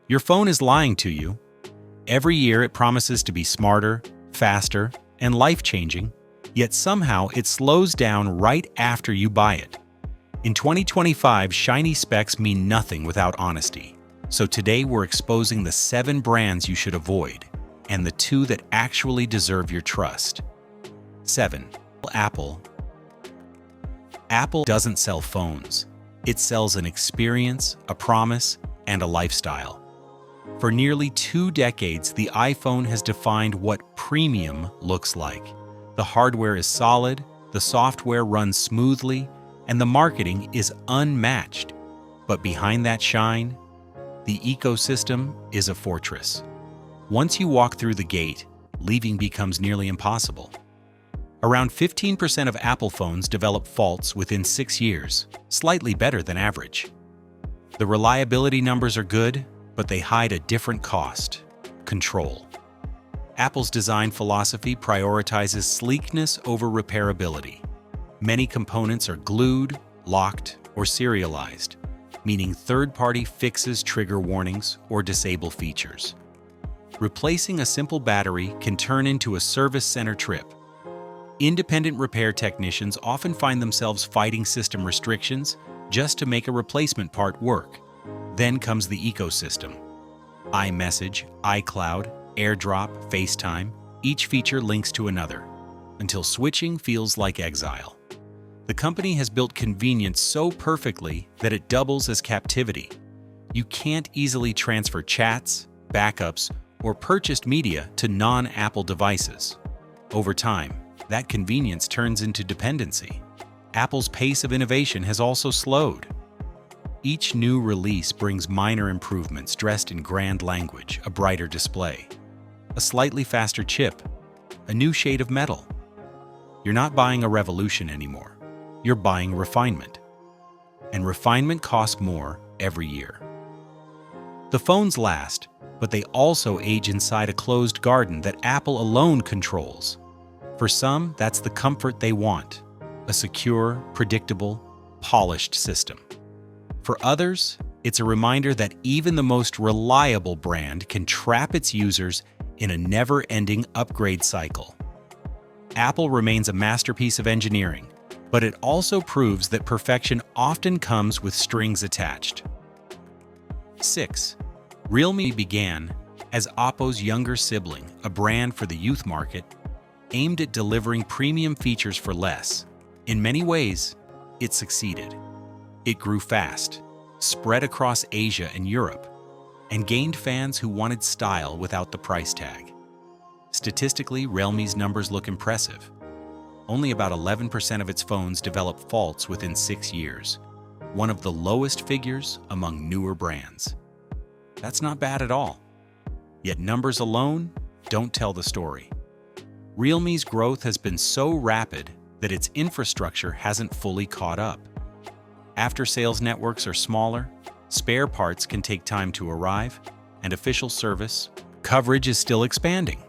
Your phone is lying to you. Every year it promises to be smarter, faster, and life-changing, yet somehow it slows down right after you buy it. In 2025, shiny specs mean nothing without honesty. So today we're exposing the 7 brands you should avoid, and the 2 that actually deserve your trust. 7. Apple. Apple doesn't sell phones. It sells an experience, a promise, and a lifestyle. For nearly 2 decades, the iPhone has defined what premium looks like. The hardware is solid, the software runs smoothly, and the marketing is unmatched. But behind that shine, the ecosystem is a fortress. Once you walk through the gate, leaving becomes nearly impossible. Around 15% of Apple phones develop faults within 6 years, slightly better than average. The reliability numbers are good, but they hide a different cost: control. Apple's design philosophy prioritizes sleekness over repairability. Many components are glued, locked, or serialized, meaning third-party fixes trigger warnings or disable features. Replacing a simple battery can turn into a service center trip. Independent repair technicians often find themselves fighting system restrictions just to make a replacement part work. Then comes the ecosystem. iMessage, iCloud, AirDrop, FaceTime, each feature links to another, until switching feels like exile. The company has built convenience so perfectly that it doubles as captivity. You can't easily transfer chats, backups, or purchased media to non-Apple devices. Over time, that convenience turns into dependency. Apple's pace of innovation has also slowed. Each new release brings minor improvements dressed in grand language: a brighter display, a slightly faster chip, a new shade of metal. You're not buying a revolution anymore. You're buying refinement. And refinement costs more every year. The phones last, but they also age inside a closed garden that Apple alone controls. For some, that's the comfort they want: a secure, predictable, polished system. For others, it's a reminder that even the most reliable brand can trap its users in a never-ending upgrade cycle. Apple remains a masterpiece of engineering, but it also proves that perfection often comes with strings attached. 6. Realme began as Oppo's younger sibling, a brand for the youth market, aimed at delivering premium features for less. In many ways, it succeeded. It grew fast, spread across Asia and Europe, and gained fans who wanted style without the price tag. Statistically, Realme's numbers look impressive. Only about 11% of its phones develop faults within 6 years, one of the lowest figures among newer brands. That's not bad at all. Yet numbers alone don't tell the story. Realme's growth has been so rapid that its infrastructure hasn't fully caught up. After-sales networks are smaller, spare parts can take time to arrive, and official service coverage is still expanding.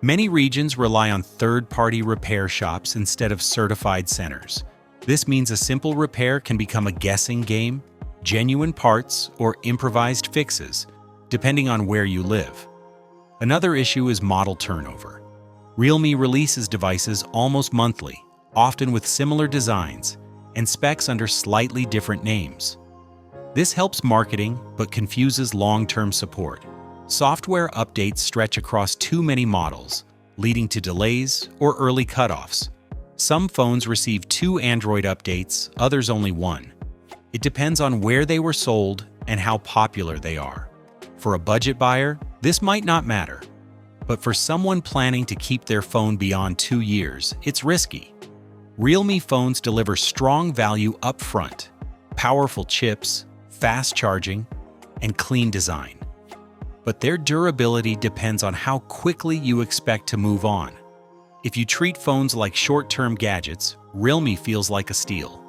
Many regions rely on third-party repair shops instead of certified centers. This means a simple repair can become a guessing game, genuine parts, or improvised fixes, depending on where you live. Another issue is model turnover. Realme releases devices almost monthly, often with similar designs and specs under slightly different names. This helps marketing but confuses long-term support. Software updates stretch across too many models, leading to delays or early cutoffs. Some phones receive 2 Android updates, others only 1. It depends on where they were sold and how popular they are. For a budget buyer, this might not matter. But for someone planning to keep their phone beyond 2 years, it's risky. Realme phones deliver strong value up front: powerful chips, fast charging, and clean design. But their durability depends on how quickly you expect to move on. If you treat phones like short-term gadgets, Realme feels like a steal.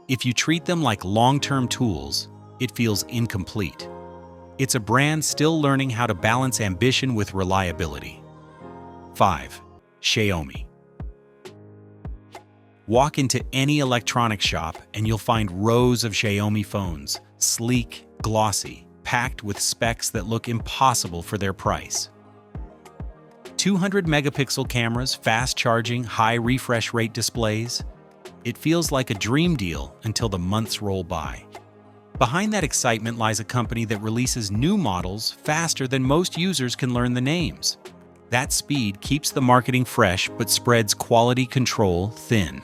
If you treat them like long-term tools, it feels incomplete. It's a brand still learning how to balance ambition with reliability. 5. Xiaomi. Walk into any electronics shop and you'll find rows of Xiaomi phones: sleek, glossy, packed with specs that look impossible for their price. 200 megapixel cameras, fast charging, high refresh rate displays. It feels like a dream deal until the months roll by. Behind that excitement lies a company that releases new models faster than most users can learn the names. That speed keeps the marketing fresh but spreads quality control thin.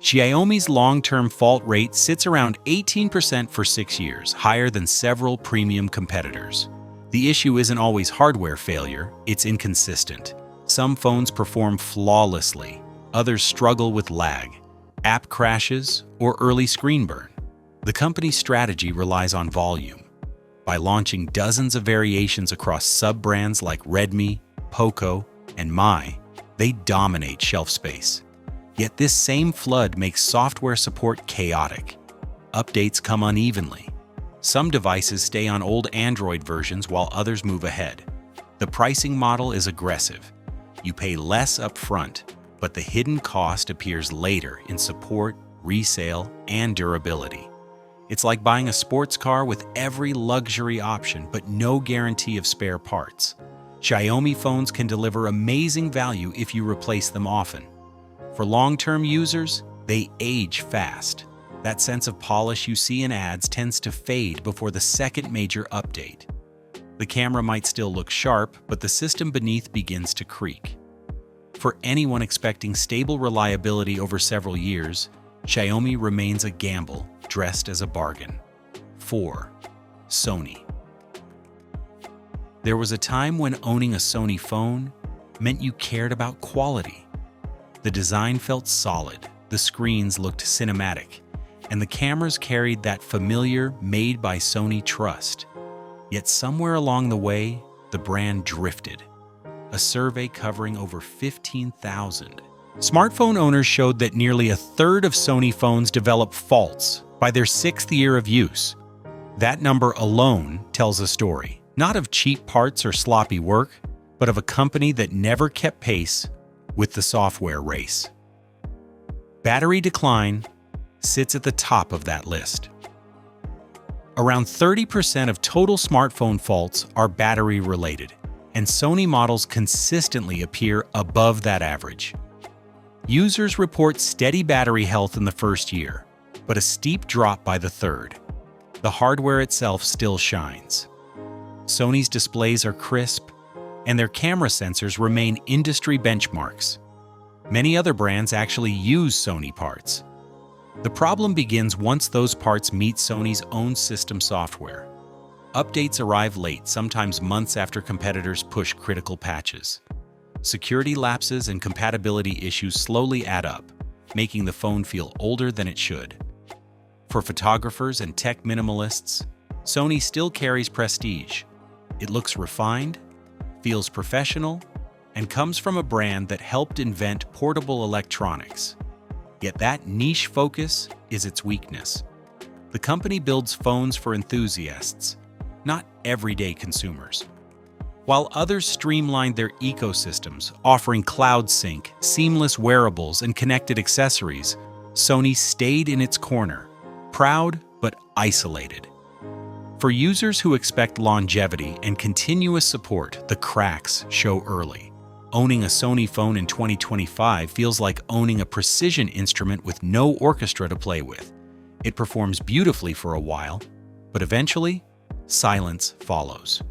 Xiaomi's long-term fault rate sits around 18% for 6 years, higher than several premium competitors. The issue isn't always hardware failure, it's inconsistent. Some phones perform flawlessly, others struggle with lag, app crashes, or early screen burn. The company's strategy relies on volume. By launching dozens of variations across sub-brands like Redmi, Poco, and Mi, they dominate shelf space. Yet this same flood makes software support chaotic. Updates come unevenly. Some devices stay on old Android versions while others move ahead. The pricing model is aggressive. You pay less upfront, but the hidden cost appears later in support, resale, and durability. It's like buying a sports car with every luxury option but no guarantee of spare parts. Xiaomi phones can deliver amazing value if you replace them often. For long-term users, they age fast. That sense of polish you see in ads tends to fade before the second major update. The camera might still look sharp, but the system beneath begins to creak. For anyone expecting stable reliability over several years, Xiaomi remains a gamble dressed as a bargain. 4. Sony. There was a time when owning a Sony phone meant you cared about quality. The design felt solid, the screens looked cinematic, and the cameras carried that familiar, made-by-Sony trust. Yet somewhere along the way, the brand drifted. A survey covering over 15,000 smartphone owners showed that nearly a third of Sony phones develop faults by their 6th year of use. That number alone tells a story, not of cheap parts or sloppy work, but of a company that never kept pace with the software race. Battery decline sits at the top of that list. Around 30% of total smartphone faults are battery-related, and Sony models consistently appear above that average. Users report steady battery health in the first year, but a steep drop by the third. The hardware itself still shines. Sony's displays are crisp, and their camera sensors remain industry benchmarks. Many other brands actually use Sony parts. The problem begins once those parts meet Sony's own system software. Updates arrive late, sometimes months after competitors push critical patches. Security lapses and compatibility issues slowly add up, making the phone feel older than it should. For photographers and tech minimalists, Sony still carries prestige. It looks refined, feels professional, and comes from a brand that helped invent portable electronics. Yet that niche focus is its weakness. The company builds phones for enthusiasts, not everyday consumers. While others streamlined their ecosystems, offering cloud sync, seamless wearables, and connected accessories, Sony stayed in its corner, proud but isolated. For users who expect longevity and continuous support, the cracks show early. Owning a Sony phone in 2025 feels like owning a precision instrument with no orchestra to play with. It performs beautifully for a while, but eventually, silence follows.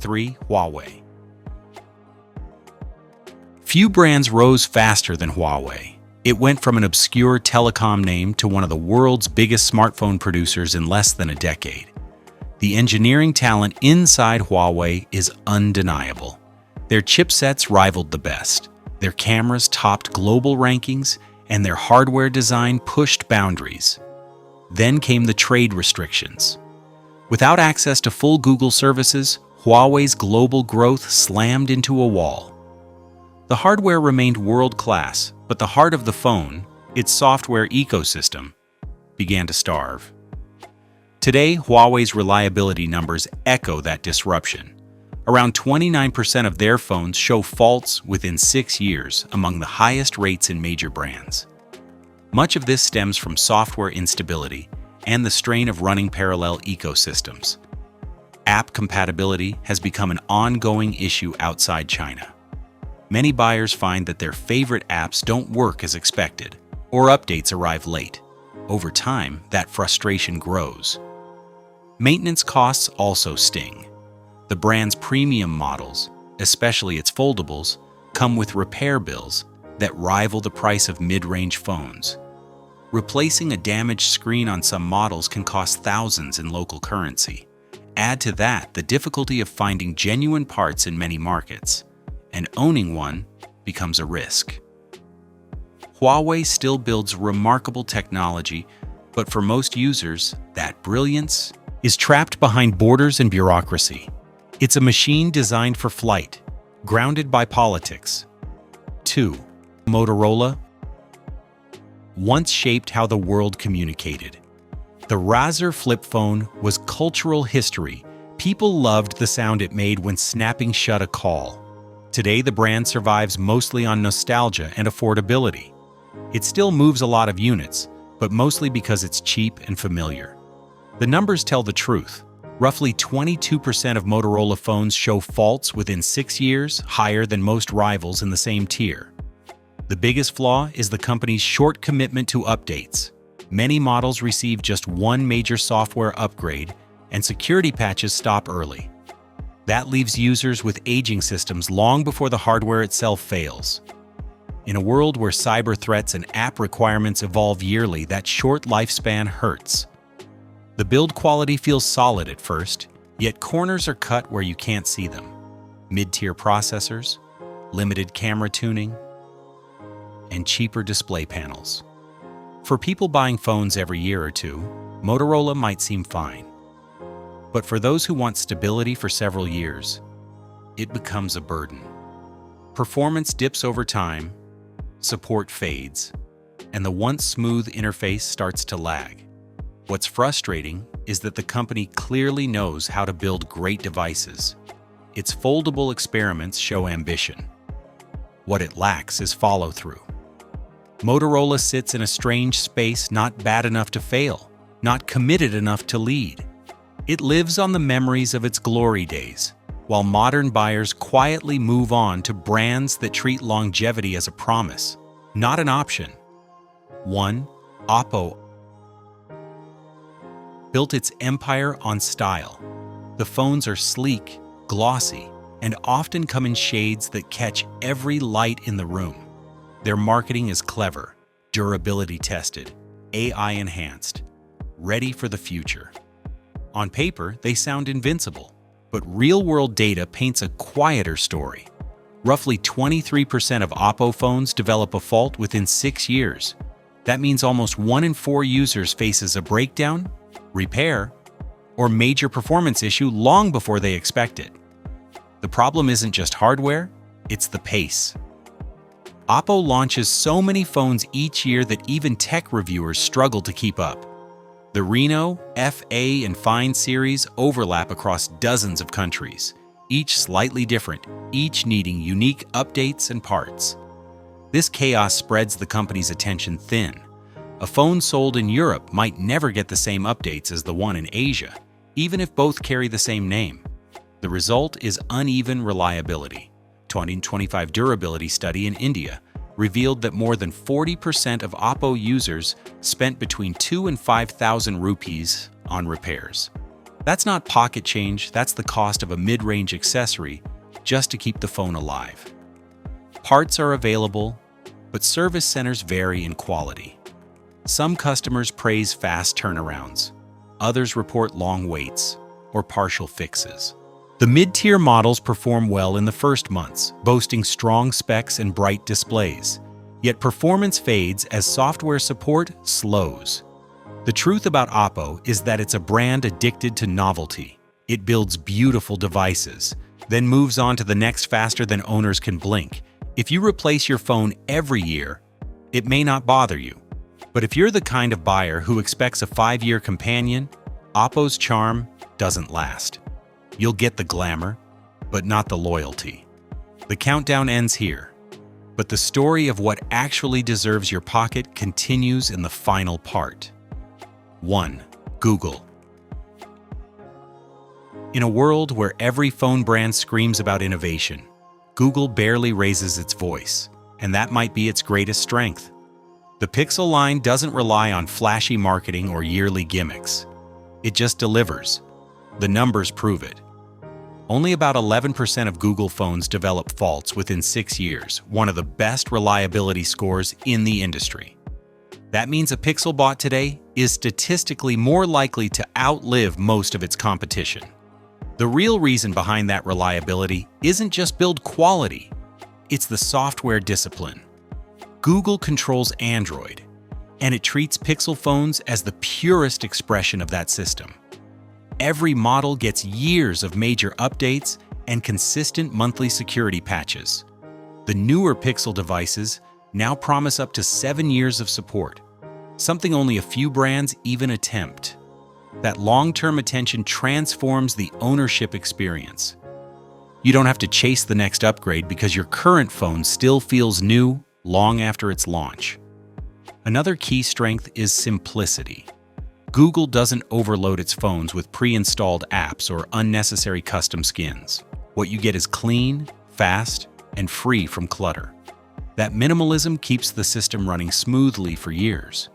3. Huawei. Few brands rose faster than Huawei. It went from an obscure telecom name to one of the world's biggest smartphone producers in less than a decade. The engineering talent inside Huawei is undeniable. Their chipsets rivaled the best, their cameras topped global rankings, and their hardware design pushed boundaries. Then came the trade restrictions. Without access to full Google services, Huawei's global growth slammed into a wall. The hardware remained world-class, but the heart of the phone, its software ecosystem, began to starve. Today, Huawei's reliability numbers echo that disruption. Around 29% of their phones show faults within 6 years, among the highest rates in major brands. Much of this stems from software instability and the strain of running parallel ecosystems. App compatibility has become an ongoing issue outside China. Many buyers find that their favorite apps don't work as expected, or updates arrive late. Over time, that frustration grows. Maintenance costs also sting. The brand's premium models, especially its foldables, come with repair bills that rival the price of mid-range phones. Replacing a damaged screen on some models can cost thousands in local currency. Add to that the difficulty of finding genuine parts in many markets, and owning one becomes a risk. Huawei still builds remarkable technology, but for most users, that brilliance is trapped behind borders and bureaucracy. It's a machine designed for flight, grounded by politics. 2. Motorola once shaped how the world communicated. The Razr flip phone was cultural history. People loved the sound it made when snapping shut a call. Today, the brand survives mostly on nostalgia and affordability. It still moves a lot of units, but mostly because it's cheap and familiar. The numbers tell the truth. Roughly 22% of Motorola phones show faults within 6 years, higher than most rivals in the same tier. The biggest flaw is the company's short commitment to updates. Many models receive just one major software upgrade, and security patches stop early. That leaves users with aging systems long before the hardware itself fails. In a world where cyber threats and app requirements evolve yearly, that short lifespan hurts. The build quality feels solid at first, yet corners are cut where you can't see them. Mid-tier processors, limited camera tuning, and cheaper display panels. For people buying phones every year or two, Motorola might seem fine. But for those who want stability for several years, it becomes a burden. Performance dips over time, support fades, and the once smooth interface starts to lag. What's frustrating is that the company clearly knows how to build great devices. Its foldable experiments show ambition. What it lacks is follow-through. Motorola sits in a strange space, not bad enough to fail, not committed enough to lead. It lives on the memories of its glory days, while modern buyers quietly move on to brands that treat longevity as a promise, not an option. 1. Oppo built its empire on style. The phones are sleek, glossy, and often come in shades that catch every light in the room. Their marketing is clever, durability tested, AI enhanced, ready for the future. On paper, they sound invincible, but real-world data paints a quieter story. Roughly 23% of Oppo phones develop a fault within 6 years. That means almost 1 in 4 users faces a breakdown, repair, or major performance issue long before they expect it. The problem isn't just hardware, it's the pace. Oppo launches so many phones each year that even tech reviewers struggle to keep up. The Reno, FA, and Find series overlap across dozens of countries, each slightly different, each needing unique updates and parts. This chaos spreads the company's attention thin. A phone sold in Europe might never get the same updates as the one in Asia, even if both carry the same name. The result is uneven reliability. 2025 durability study in India revealed that more than 40% of Oppo users spent between 2,000 and 5,000 rupees on repairs. That's not pocket change, that's the cost of a mid-range accessory just to keep the phone alive. Parts are available, but service centers vary in quality. Some customers praise fast turnarounds, others report long waits or partial fixes. The mid-tier models perform well in the first months, boasting strong specs and bright displays. Yet performance fades as software support slows. The truth about Oppo is that it's a brand addicted to novelty. It builds beautiful devices, then moves on to the next faster than owners can blink. If you replace your phone every year, it may not bother you. But if you're the kind of buyer who expects a 5-year companion, Oppo's charm doesn't last. You'll get the glamour, but not the loyalty. The countdown ends here, but the story of what actually deserves your pocket continues in the final part. 1. Google. In a world where every phone brand screams about innovation, Google barely raises its voice, and that might be its greatest strength. The Pixel line doesn't rely on flashy marketing or yearly gimmicks. It just delivers. The numbers prove it. Only about 11% of Google phones develop faults within 6 years, one of the best reliability scores in the industry. That means a Pixel bought today is statistically more likely to outlive most of its competition. The real reason behind that reliability isn't just build quality, it's the software discipline. Google controls Android, and it treats Pixel phones as the purest expression of that system. Every model gets years of major updates and consistent monthly security patches. The newer Pixel devices now promise up to 7 years of support, something only a few brands even attempt. That long-term attention transforms the ownership experience. You don't have to chase the next upgrade because your current phone still feels new long after its launch. Another key strength is simplicity. Google doesn't overload its phones with pre-installed apps or unnecessary custom skins. What you get is clean, fast, and free from clutter. That minimalism keeps the system running smoothly for years.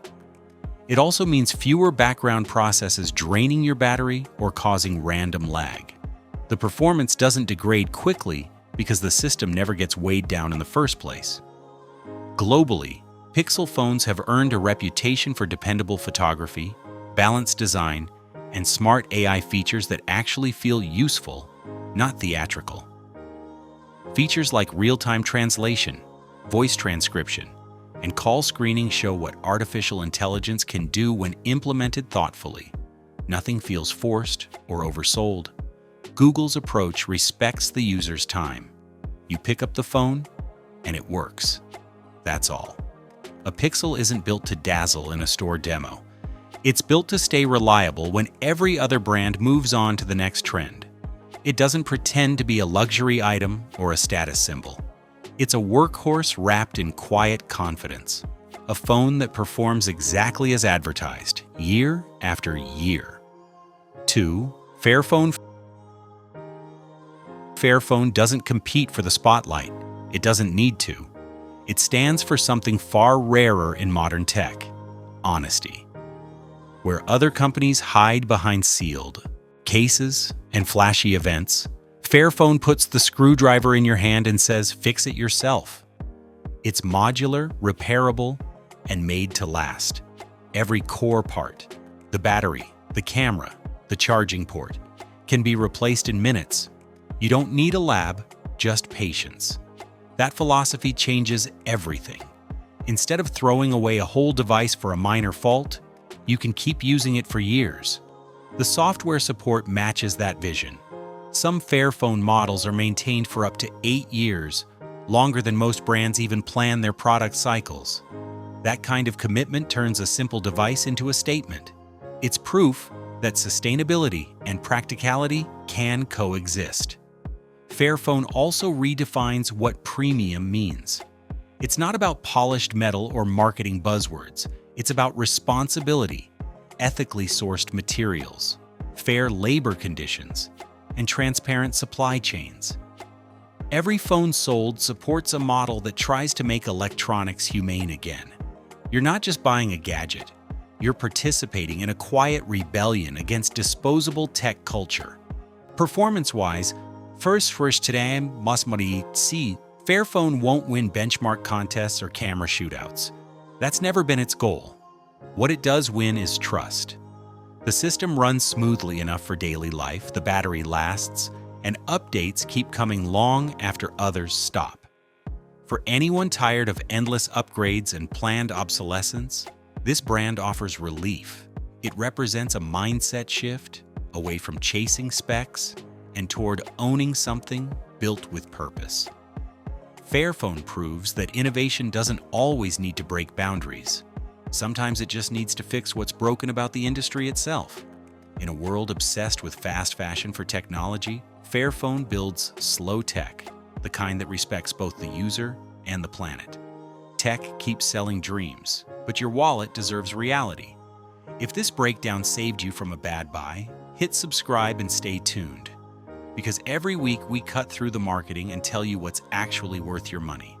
It also means fewer background processes draining your battery or causing random lag. The performance doesn't degrade quickly because the system never gets weighed down in the first place. Globally, Pixel phones have earned a reputation for dependable photography, balanced design, and smart AI features that actually feel useful, not theatrical. Features like real-time translation, voice transcription, and call screening show what artificial intelligence can do when implemented thoughtfully. Nothing feels forced or oversold. Google's approach respects the user's time. You pick up the phone, and it works. That's all. A Pixel isn't built to dazzle in a store demo. It's built to stay reliable when every other brand moves on to the next trend. It doesn't pretend to be a luxury item or a status symbol. It's a workhorse wrapped in quiet confidence. A phone that performs exactly as advertised, year after year. 2. Fairphone. Fairphone doesn't compete for the spotlight. It doesn't need to. It stands for something far rarer in modern tech: honesty. Where other companies hide behind sealed cases and flashy events, Fairphone puts the screwdriver in your hand and says, "Fix it yourself." It's modular, repairable, and made to last. Every core part, the battery, the camera, the charging port, can be replaced in minutes. You don't need a lab, just patience. That philosophy changes everything. Instead of throwing away a whole device for a minor fault, you can keep using it for years. The software support matches that vision. Some Fairphone models are maintained for up to 8 years, longer than most brands even plan their product cycles. That kind of commitment turns a simple device into a statement. It's proof that sustainability and practicality can coexist. Fairphone also redefines what premium means. It's not about polished metal or marketing buzzwords. It's about responsibility, ethically sourced materials, fair labor conditions, and transparent supply chains. Every phone sold supports a model that tries to make electronics humane again. You're not just buying a gadget, you're participating in a quiet rebellion against disposable tech culture. Performance-wise, first today must see Fairphone won't win benchmark contests or camera shootouts. That's never been its goal. What it does win is trust. The system runs smoothly enough for daily life, the battery lasts, and updates keep coming long after others stop. For anyone tired of endless upgrades and planned obsolescence, this brand offers relief. It represents a mindset shift away from chasing specs and toward owning something built with purpose. Fairphone proves that innovation doesn't always need to break boundaries. Sometimes it just needs to fix what's broken about the industry itself. In a world obsessed with fast fashion for technology, Fairphone builds slow tech, the kind that respects both the user and the planet. Tech keeps selling dreams, but your wallet deserves reality. If this breakdown saved you from a bad buy, hit subscribe and stay tuned. because every week we cut through the marketing and tell you what's actually worth your money.